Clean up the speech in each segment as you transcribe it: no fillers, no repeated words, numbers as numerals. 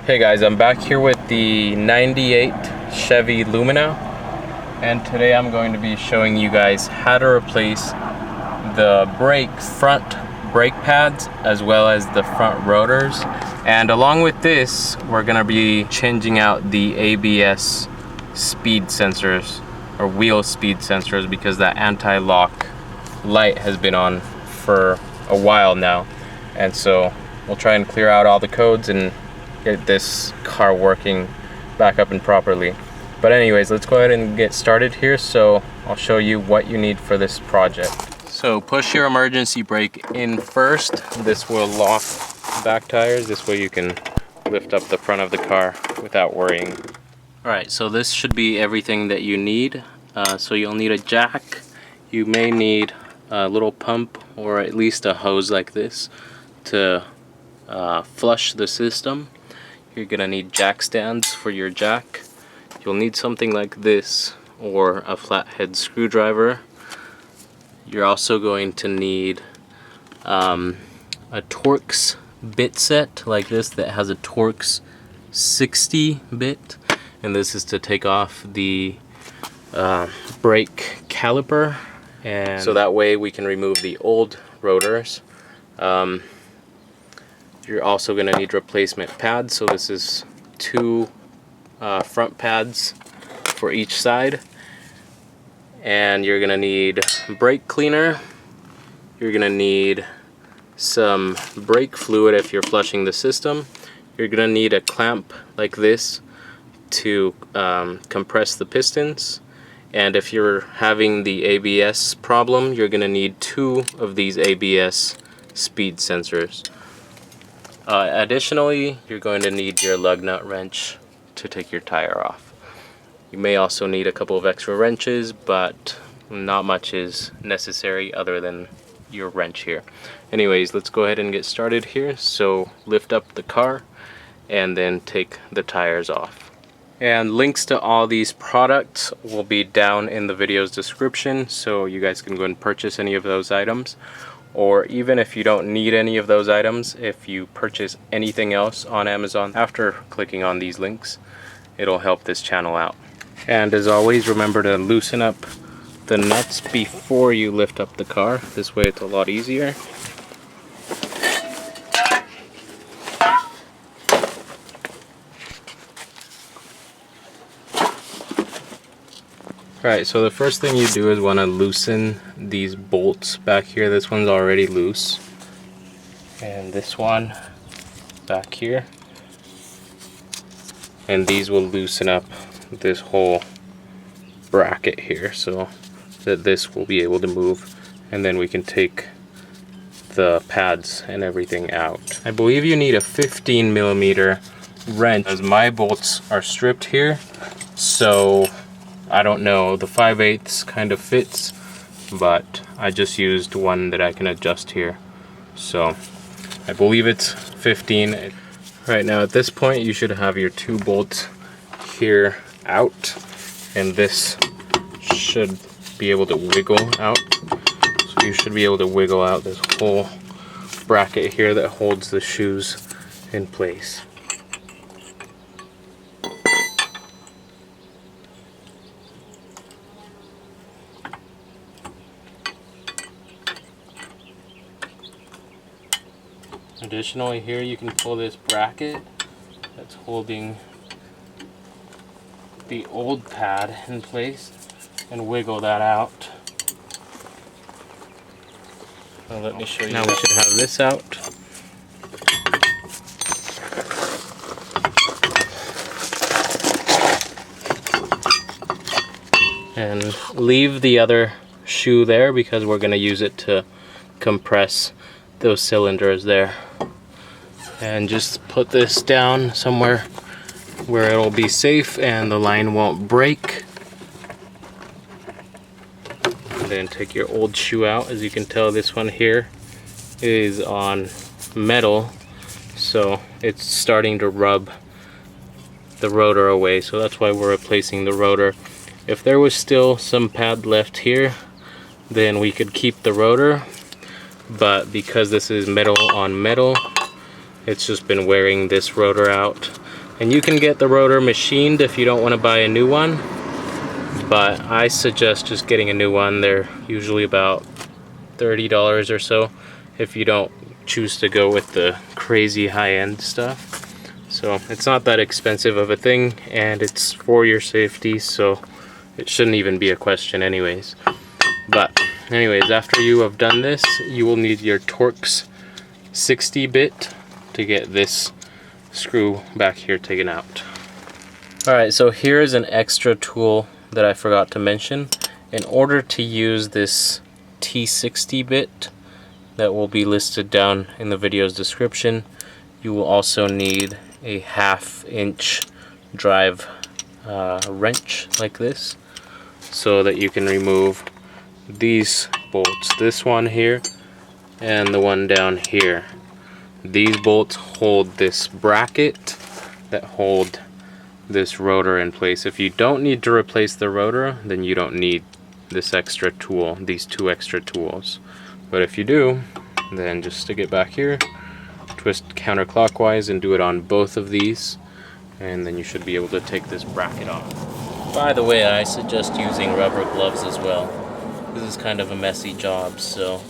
Hey guys, I'm back here with the 98 Chevy Lumina, and today I'm going to be showing you guys how to replace the front brake pads as well as the front rotors. And along with this, we're going to be changing out the ABS speed sensors or wheel speed sensors because that anti-lock light has been on for a while now. And so we'll try and clear out all the codes and get this car working back up and properly. But anyways, let's go ahead and get started here. So I'll show you what you need for this project. So push your emergency brake in first. This will lock the back tires. This way you can lift up the front of the car without worrying. Alright, so this should be everything that you need. So you'll need a jack. You may need a little pump or at least a hose like this to flush the system. You're gonna need jack stands for your jack. You'll need something like this or a flathead screwdriver. You're also going to need a Torx bit set like this that has a Torx 60 bit, and this is to take off the brake caliper, and so that way we can remove the old rotors. You're also going to need replacement pads, so this is two front pads for each side. And you're going to need brake cleaner. You're going to need some brake fluid if you're flushing the system. You're going to need a clamp like this to compress the pistons. And if you're having the ABS problem, you're going to need two of these ABS speed sensors. Additionally, you're going to need your lug nut wrench to take your tire off. You may also need a couple of extra wrenches, but not much is necessary other than your wrench here. Anyways, let's go ahead and get started here. So lift up the car and then take the tires off. And links to all these products will be down in the video's description, so you guys can go and purchase any of those items. Or even if you don't need any of those items, if you purchase anything else on Amazon after clicking on these links, it'll help this channel out. And as always, remember to loosen up the nuts before you lift up the car. This way it's a lot easier. Alright, so the first thing you do is want to loosen these bolts back here. This one's already loose. And this one back here. And these will loosen up this whole bracket here so that this will be able to move. And then we can take the pads and everything out. I believe you need a 15mm wrench, as my bolts are stripped here. So I don't know, the 5/8 kind of fits, but I just used one that I can adjust here. So I believe it's 15. Right now at this point you should have your two bolts here out, and this should be able to wiggle out. So you should be able to wiggle out this whole bracket here that holds the shoes in place. Additionally, here you can pull this bracket that's holding the old pad in place and wiggle that out. So let me show you. Now we should have this out. And leave the other shoe there because we're going to use it to compress those cylinders there. And just put this down somewhere where it'll be safe and the line won't break. And then take your old shoe out. As you can tell, this one here is on metal, so it's starting to rub the rotor away, so that's why we're replacing the rotor. If there was still some pad left here, then we could keep the rotor, but because this is metal on metal, it's just been wearing this rotor out. And you can get the rotor machined if you don't want to buy a new one, but I suggest just getting a new one. They're usually about $30 or so if you don't choose to go with the crazy high-end stuff. So it's not that expensive of a thing, and it's for your safety, so it shouldn't even be a question anyways. But anyways, after you have done this, you will need your Torx 60 bit to get this screw back here taken out. Alright, so here is an extra tool that I forgot to mention. In order to use this T60 bit that will be listed down in the video's description, you will also need a 1/2 inch drive wrench like this, so that you can remove these bolts, this one here and the one down here. These bolts hold this bracket that hold this rotor in place. If you don't need to replace the rotor, then you don't need this extra tool, these 2 extra tools. But if you do, then just stick it back here, twist counterclockwise and do it on both of these, and then you should be able to take this bracket off. By the way, I suggest using rubber gloves as well. This is kind of a messy job, so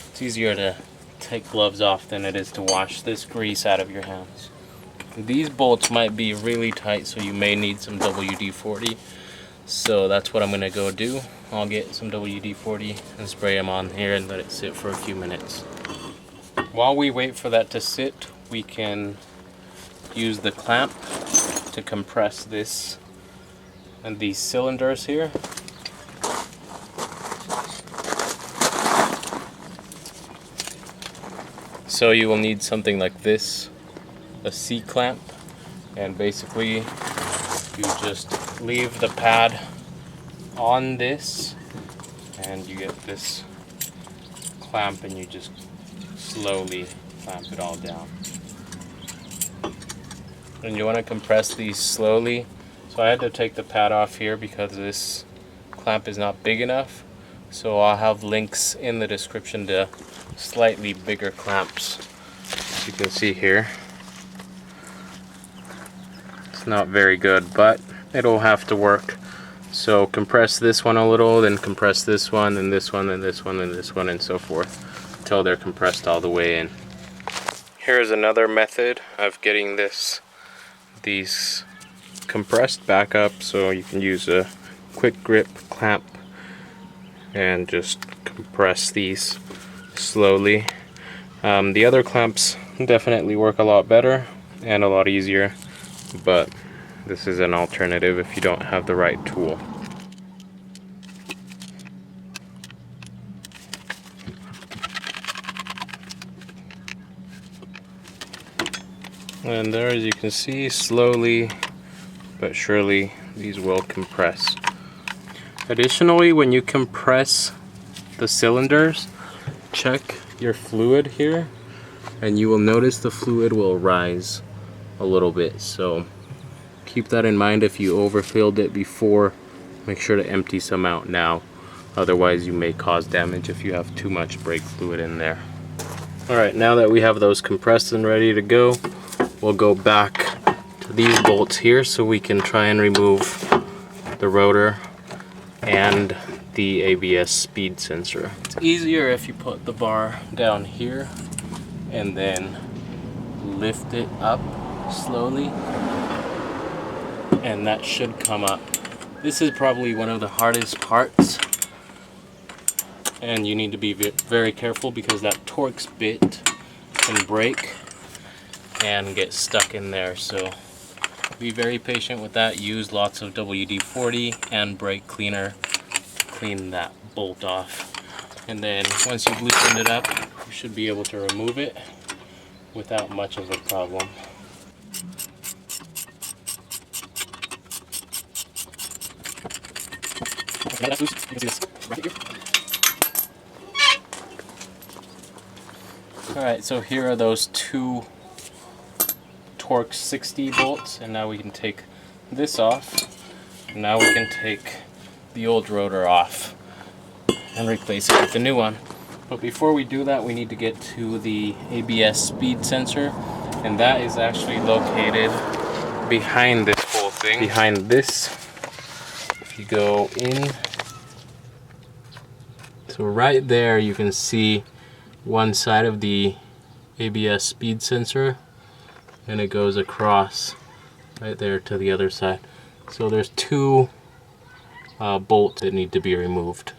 it's easier to take gloves off than it is to wash this grease out of your hands. These bolts might be really tight, so you may need some WD-40. So that's what I'm going to go do. I'll get some WD-40 and spray them on here and let it sit for a few minutes. While we wait for that to sit, we can use the clamp to compress this and these cylinders here. So you will need something like this, a C-clamp, and basically you just leave the pad on this and you get this clamp and you just slowly clamp it all down. And you want to compress these slowly. So I had to take the pad off here because this clamp is not big enough. So I'll have links in the description to slightly bigger clamps. As you can see here, it's not very good, but it'll have to work. So compress this one a little, then compress this one, and this one, and this one, and this one, and so forth, until they're compressed all the way in. Here's another method of getting these compressed back up, so you can use a quick grip clamp and just compress these slowly. The other clamps definitely work a lot better and a lot easier, but this is an alternative if you don't have the right tool. And there, as you can see, slowly but surely these will compress. Additionally, when you compress the cylinders, check your fluid here and you will notice the fluid will rise a little bit. So keep that in mind. If you overfilled it before, make sure to empty some out now. Otherwise you may cause damage if you have too much brake fluid in there. Alright, now that we have those compressed and ready to go, we'll go back to these bolts here so we can try and remove the rotor and the ABS speed sensor. It's easier if you put the bar down here and then lift it up slowly, and that should come up. This is probably one of the hardest parts, and you need to be very careful because that Torx bit can break and get stuck in there. So be very patient with that. Use lots of WD-40 and brake cleaner. Clean that bolt off, and then once you've loosened it up, you should be able to remove it without much of a problem. Alright, so here are those 2 Torx 60 bolts, and now we can take this off. And now we can take the old rotor off and replace it with the new one. But before we do that, we need to get to the ABS speed sensor and that is actually located behind this whole thing. Behind this, if you go in, so right there you can see one side of the ABS speed sensor, and it goes across right there to the other side. So there's two bolts that need to be removed.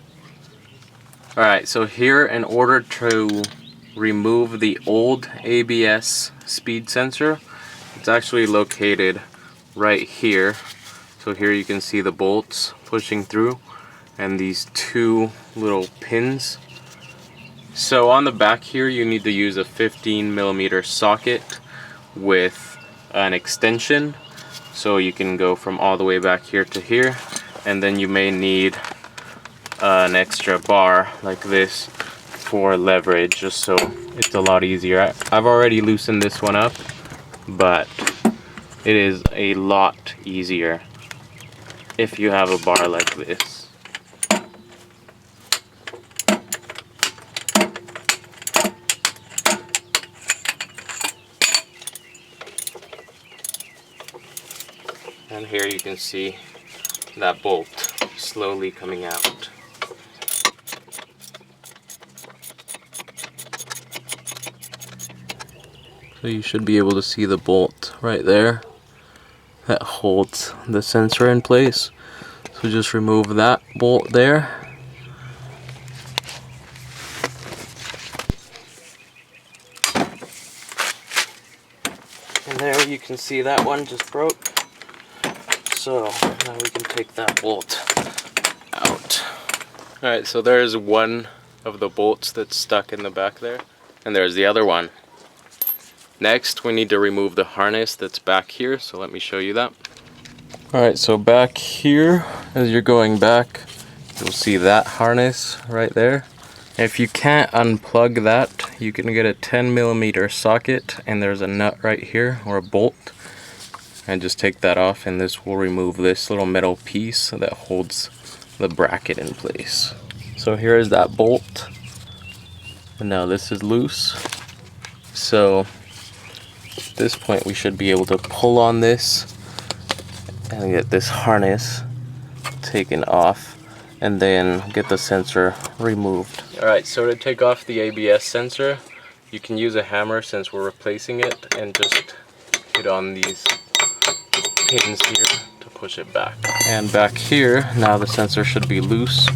Alright, so here, in order to remove the old ABS speed sensor, it's actually located right here. So here you can see the bolts pushing through and these two little pins. So on the back here you need to use a 15mm socket with an extension, so you can go from all the way back here to here, and then you may need an extra bar like this for leverage, just so it's a lot easier. I've already loosened this one up, but it is a lot easier if you have a bar like this. And here you can see that bolt slowly coming out. So you should be able to see the bolt right there that holds the sensor in place. So just remove that bolt there. And there you can see that one just broke. So now we can take that bolt out. Alright, so there's one of the bolts that's stuck in the back there, and there's the other one. Next, we need to remove the harness that's back here, so let me show you that. Alright, so back here, as you're going back, you'll see that harness right there. If you can't unplug that, you can get a 10mm socket, and there's a nut right here, or a bolt. And just take that off, and this will remove this little metal piece that holds the bracket in place. So here is that bolt, and now this is loose. So at this point we should be able to pull on this and get this harness taken off, and then get the sensor removed. Alright, so to take off the ABS sensor, you can use a hammer since we're replacing it, and just hit on these pins here to push it back. And back here, now the sensor should be loose.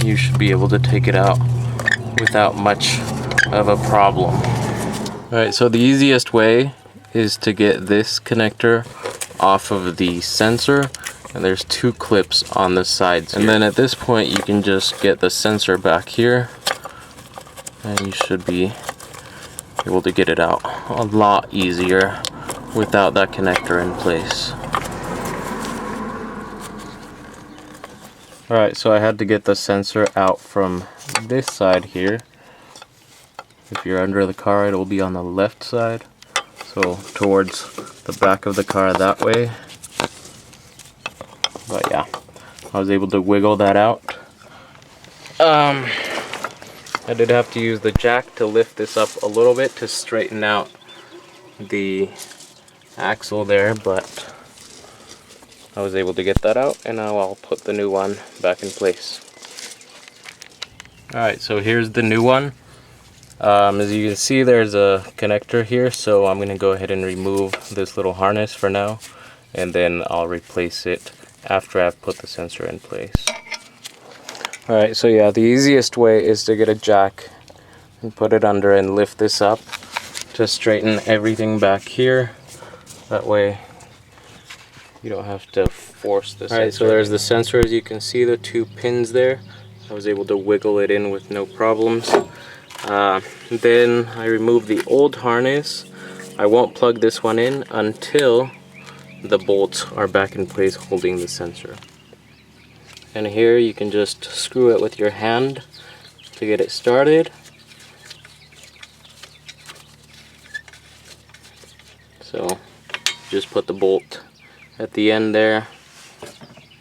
You should be able to take it out without much of a problem. Alright, so the easiest way is to get this connector off of the sensor, and there's two clips on the sides here. And then at this point you can just get the sensor back here, and you should be able to get it out a lot easier without that connector in place. Alright, so I had to get the sensor out from this side here. If you're under the car, it will be on the left side, so towards the back of the car that way. But yeah, I was able to wiggle that out. I did have to use the jack to lift this up a little bit to straighten out the axle there, but I was able to get that out, and now I'll put the new one back in place. Alright, so here's the new one. As you can see, there's a connector here, so I'm going to go ahead and remove this little harness for now, and then I'll replace it after I've put the sensor in place. Alright, so yeah, the easiest way is to get a jack and put it under and lift this up to straighten everything back here. That way you don't have to force this. Alright, so there's the sensor. As you can see, the two pins there. I was able to wiggle it in with no problems. Then I removed the old harness. I won't plug this one in until the bolts are back in place holding the sensor. And here you can just screw it with your hand to get it started. So just put the bolt at the end there,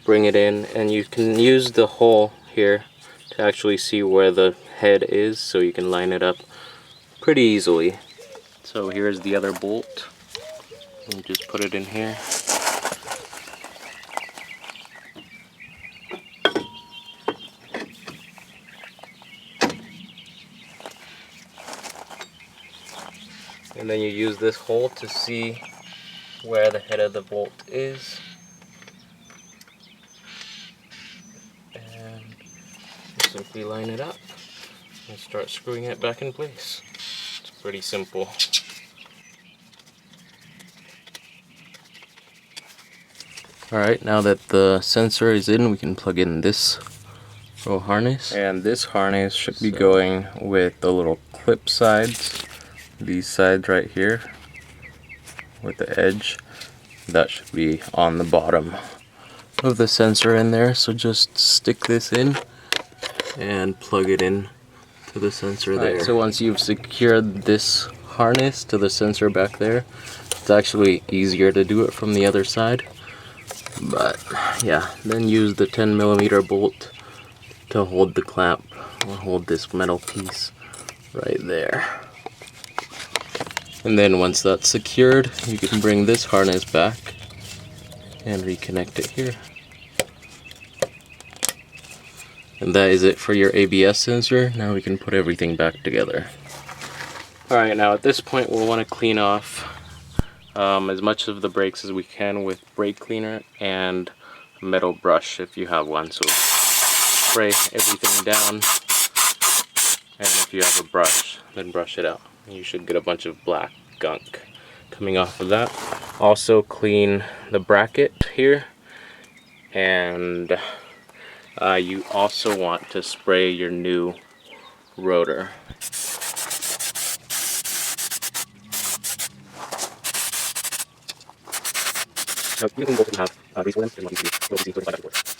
bring it in, and you can use the hole here to actually see where the head is, so you can line it up pretty easily. So here's the other bolt. We'll just put it in here. And then you use this hole to see where the head of the bolt is. And you simply line it up and start screwing it back in place. It's pretty simple. Alright, now that the sensor is in, we can plug in this little harness. And this harness should be going with the little clip sides. These sides right here with the edge. That should be on the bottom of the sensor in there. So just stick this in and plug it in to the sensor there. So once you've secured this harness to the sensor back there, it's actually easier to do it from the other side. But yeah, then use the 10mm bolt to hold the clamp or hold this metal piece right there. And then once that's secured, you can bring this harness back and reconnect it here. And that is it for your ABS sensor. Now we can put everything back together. Alright, now at this point we'll want to clean off as much of the brakes as we can with brake cleaner and a metal brush if you have one. So spray everything down, and if you have a brush, then brush it out. You should get a bunch of black gunk coming off of that. Also clean the bracket here, and you also want to spray your new rotor. So you can both have these ones and one these 35 and 40.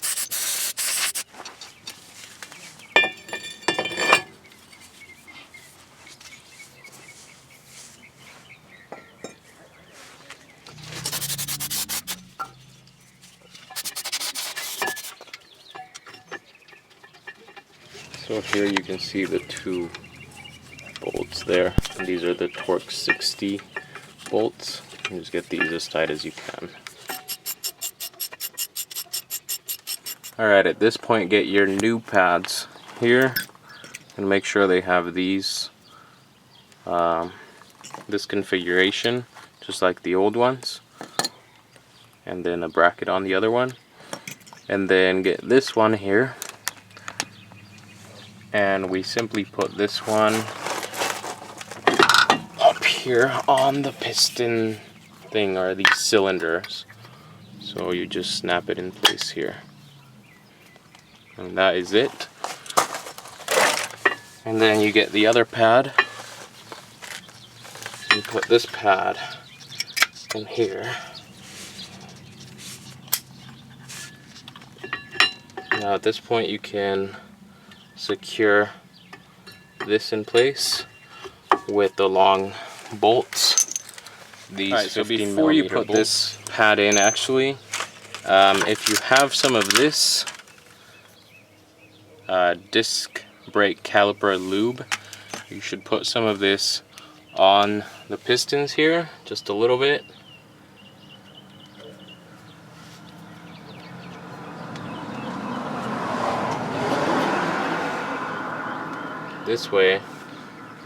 So here you can see the two bolts there, and these are the Torque 60 bolts. You just get these as tight as you can. Alright, at this point get your new pads here and make sure they have these this configuration just like the old ones, and then a bracket on the other one, and then get this one here, and we simply put this one up here on the piston thing, or these cylinders. So you just snap it in place here, and that is it. And then you get the other pad, you put this pad in here. Now at this point you can secure this in place with the long bolts. These right, so before you put this pad in, actually, if you have some of this disc brake caliper lube, you should put some of this on the pistons here, just a little bit. This way,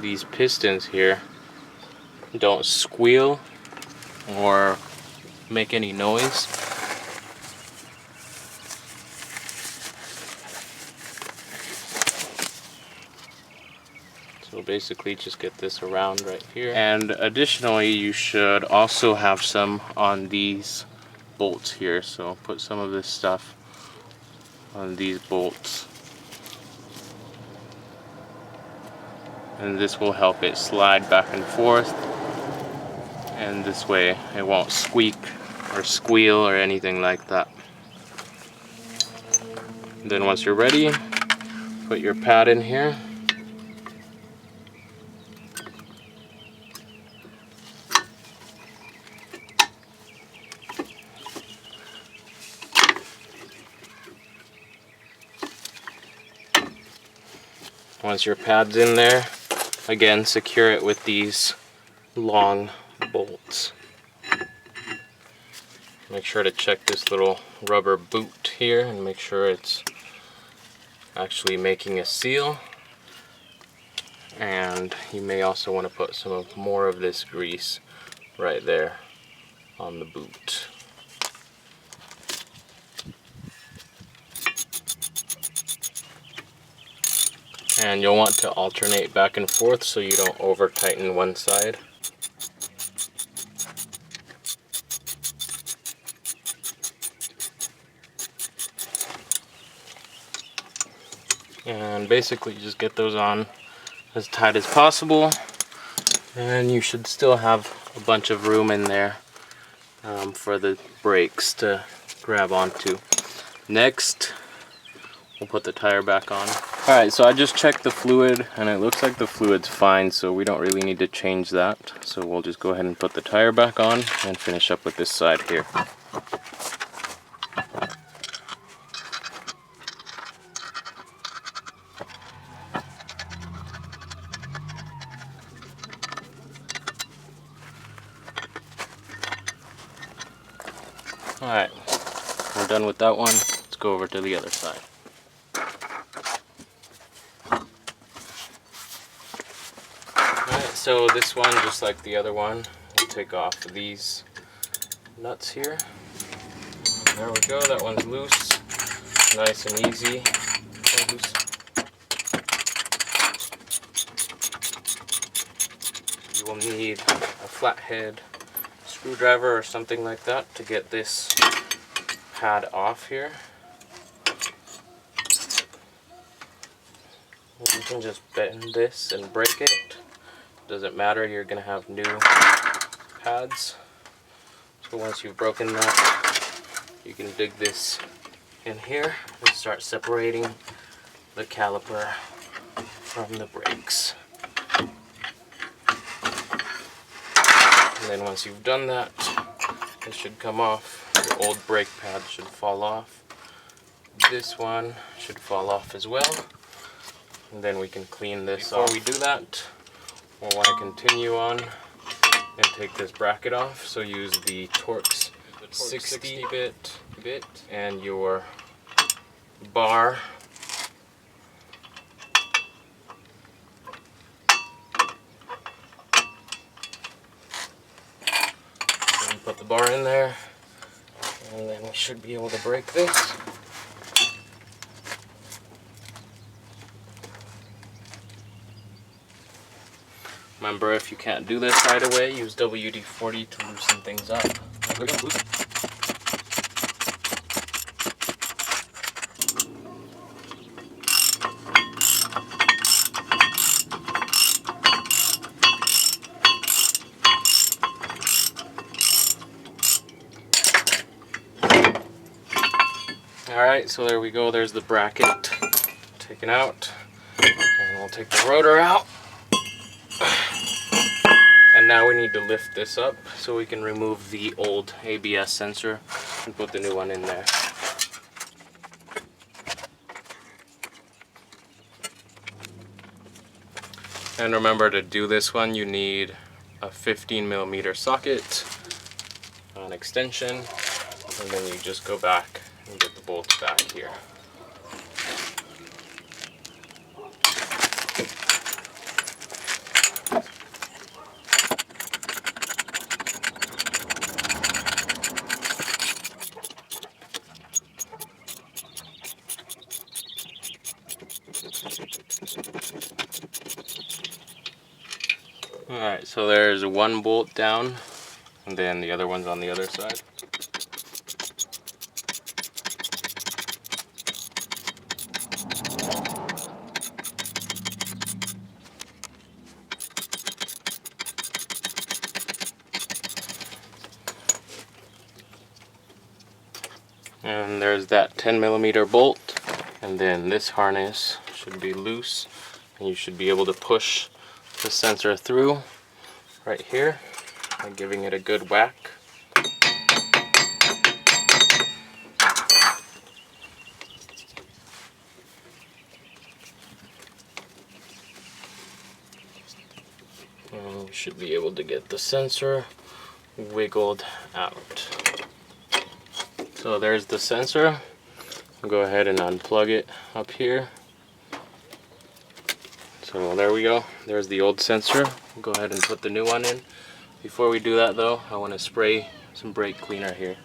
these pistons here don't squeal or make any noise. So basically just get this around right here. And additionally, you should also have some on these bolts here. So put some of this stuff on these bolts. And this will help it slide back and forth. And this way it won't squeak or squeal or anything like that. And then once you're ready, put your pad in here. Once your pad's in there, again secure it with these long bolts. Make sure to check this little rubber boot here and make sure it's actually making a seal. And you may also want to put more of this grease right there on the boot. And you'll want to alternate back and forth so you don't over tighten one side. And basically just get those on as tight as possible, and you should still have a bunch of room in there for the brakes to grab onto. Next, we'll put the tire back on. Alright, so I just checked the fluid and it looks like the fluid's fine, so we don't really need to change that. So we'll just go ahead and put the tire back on and finish up with this side here. Alright, we're done with that one. Let's go over to the other side. Alright, so this one, just like the other one, we'll take off these nuts here. There we go, that one's loose. Nice and easy. You will need a flathead screwdriver or something like that to get this pad off here. You can just bend this and break it. Doesn't matter, you're going to have new pads. So once you've broken that, you can dig this in here and start separating the caliper from the brakes. And then once you've done that, it should come off. Your old brake pad should fall off. This one should fall off as well. And then we can clean this off. Before we do that, we'll want to continue on and take this bracket off. So use the Torx 60 bit and your bar. And put the bar in there, and then we should be able to break this. Remember, if you can't do this right away, use WD-40 to loosen things up. Alright, so there we go, there's the bracket taken out. And we'll take the rotor out. And now we need to lift this up so we can remove the old ABS sensor and put the new one in there. And remember, to do this one you need a 15mm socket, an extension, and then you just go back and get the bolts back here. Alright, so there's one bolt down, and then the other one's on the other side. And there's that 10mm bolt, and then this harness should be loose, and you should be able to push the sensor through right here by giving it a good whack. And you should be able to get the sensor wiggled out. So there's the sensor. I'll go ahead and unplug it up here. So there we go. There's the old sensor. We'll go ahead and put the new one in. Before we do that though, I want to spray some brake cleaner here.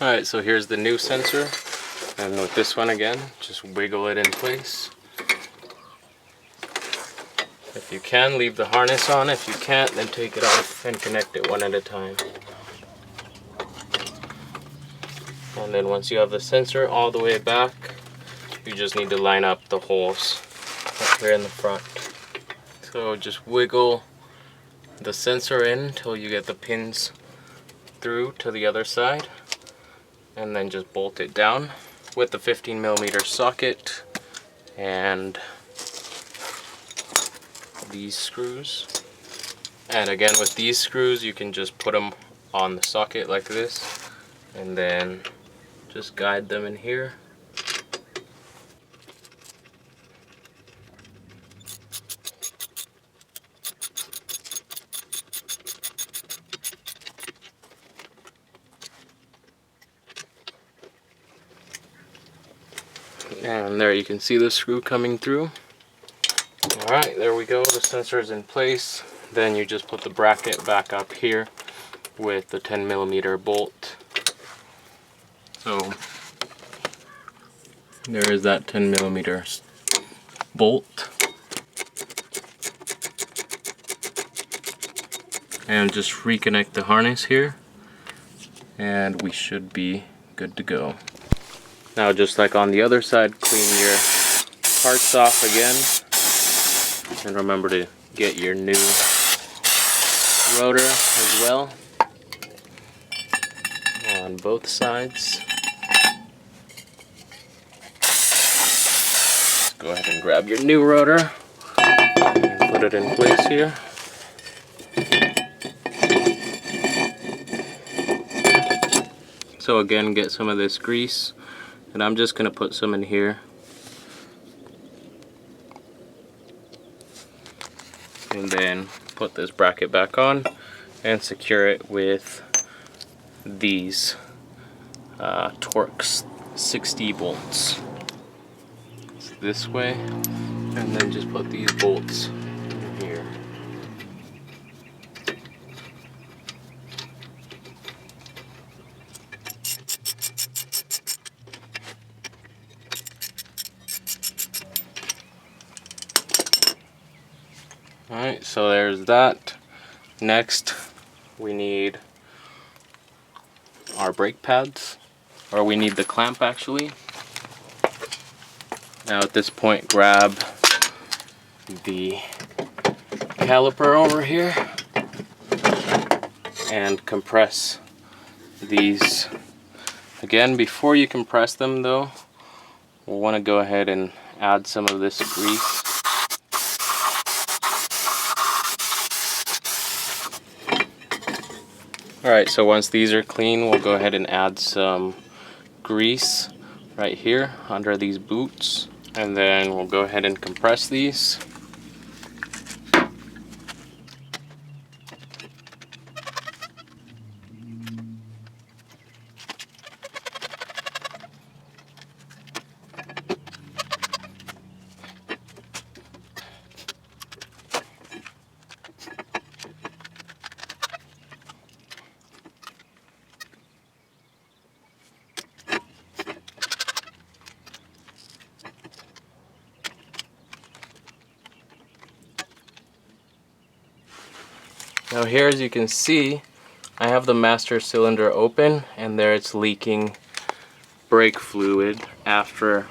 Alright, so here's the new sensor. And with this one again, just wiggle it in place. If you can, leave the harness on. If you can't, then take it off and connect it one at a time. And then once you have the sensor all the way back, you just need to line up the holes up here in the front. So just wiggle the sensor in until you get the pins through to the other side, and then just bolt it down with the 15mm socket and these screws. And again, with these screws you can just put them on the socket like this and then just guide them in here. And there you can see the screw coming through. Alright, there we go, the sensor is in place. Then you just put the bracket back up here with the 10mm bolt. So there is that 10mm bolt. And just reconnect the harness here and we should be good to go. Now, just like on the other side, clean your parts off again. And remember to get your new rotor as well on both sides. Just go ahead and grab your new rotor and put it in place here. So again, get some of this grease. And I'm just going to put some in here. And then put this bracket back on and secure it with these Torx 60 bolts. It's this way. And then just put these bolts in here. Alright, so there's that. Next, we need our brake pads, or we need the clamp actually. Now at this point, grab the caliper over here and compress these. Again, before you compress them though, we'll want to go ahead and add some of this grease. Alright, so once these are clean, we'll go ahead and add some grease right here under these boots. And then we'll go ahead and compress these. Now here, as you can see, I have the master cylinder open and there it's leaking brake fluid after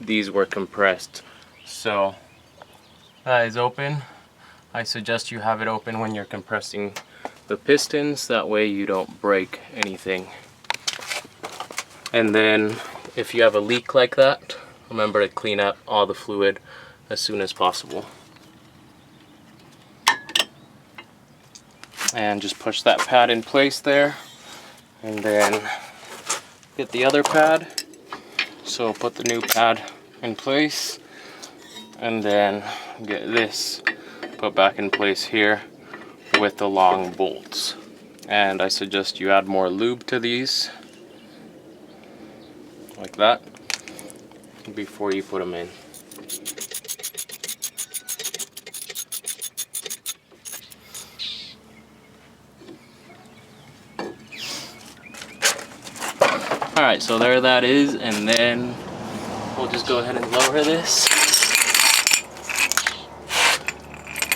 these were compressed. So that is open. I suggest you have it open when you're compressing the pistons, that way you don't break anything. And then if you have a leak like that, remember to clean up all the fluid as soon as possible. And just push that pad in place there, and then get the other pad. So put the new pad in place, and then get this put back in place here with the long bolts. And I suggest you add more lube to these, like that, before you put them in. Alright, so there that is, and then we'll just go ahead and lower this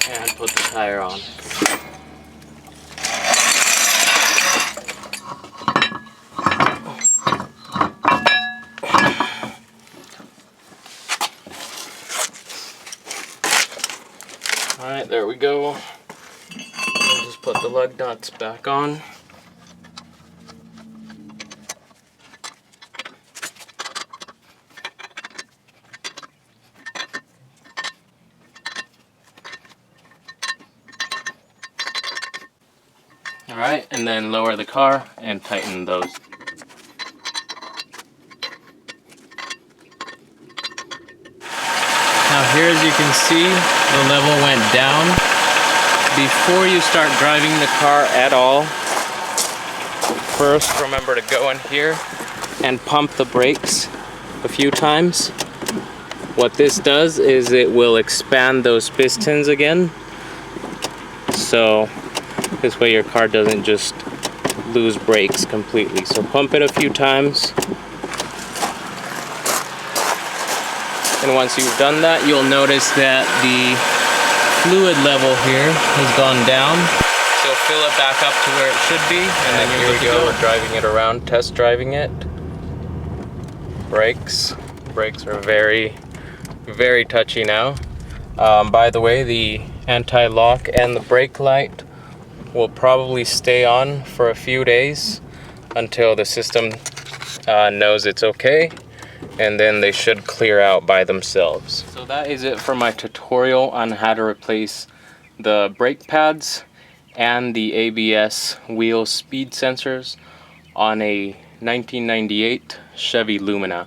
and put the tire on. Alright, there we go. We'll just put the lug nuts back on. Alright, and then lower the car and tighten those. Now here, as you can see, the level went down. Before you start driving the car at all, first remember to go in here and pump the brakes a few times. What this does is it will expand those pistons again. So this way your car doesn't just lose brakes completely. So pump it a few times. And once you've done that, you'll notice that the fluid level here has gone down. So fill it back up to where it should be, and then you're good to go. We're driving it around, test driving it. Brakes are very, very touchy now. By the way, the anti-lock and the brake light will probably stay on for a few days until the system knows it's okay, and then they should clear out by themselves. So that is it for my tutorial on how to replace the brake pads and the ABS wheel speed sensors on a 1998 Chevy Lumina.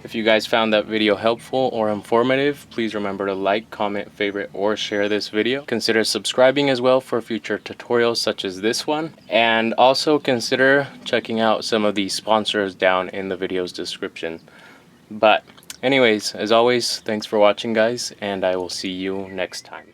If you guys found that video helpful or informative, please remember to like, comment, favorite, or share this video. Consider subscribing as well for future tutorials such as this one. And also consider checking out some of the sponsors down in the video's description. But anyways, as always, thanks for watching, guys, and I will see you next time.